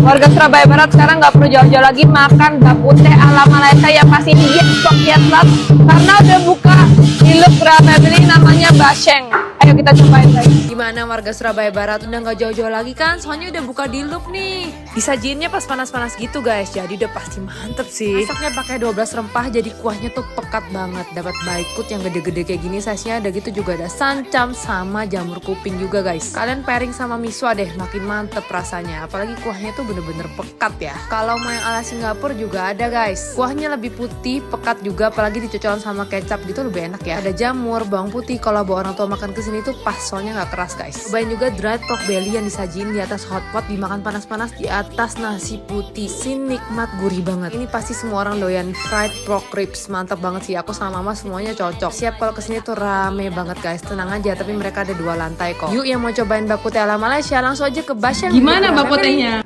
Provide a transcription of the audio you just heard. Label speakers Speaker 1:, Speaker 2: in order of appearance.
Speaker 1: Warga Surabaya Barat sekarang nggak perlu jauh-jauh lagi makan bakpute ala Malaysia yang pasti diet karena udah buka di Look Grand Family namanya Basheng. Ayo kita cobain guys. Gimana warga Surabaya Barat, udah nggak jauh-jauh lagi kan? Soalnya udah buka di Look nih. Disajiinnya pas panas-panas gitu guys, jadi udah pasti mantep sih. Masaknya pakai 12 rempah, jadi kuahnya tuh pekat banget. Dapat baikut yang gede-gede kayak gini, size-nya ada gitu, juga ada sancam sama jamur kuping juga guys. Kalian pairing sama miswa deh, makin mantep rasanya. Apalagi kuahnya tuh bener-bener pekat ya. Kalau mau yang ala Singapura juga ada guys. Kuahnya lebih putih, pekat juga, apalagi dicocolan sama kecap gitu lebih enak ya. Ada jamur, bawang putih. Kalau bawa orang tua makan kesini tuh pas, soalnya nggak keras guys. Cobain juga dried pork belly yang disajiin di atas hotpot, dimakan panas-panas di atas nasi putih. Nikmat, gurih banget. Ini pasti semua orang doyan fried pork ribs. Mantap banget sih. Aku sama mama semuanya cocok. Siap kalau kesini tuh rame banget guys. Tenang aja, tapi mereka ada 2 lantai kok. Yuk yang mau cobain bakpute ala Malaysia langsung aja ke Basheng.
Speaker 2: Gimana bakputenya?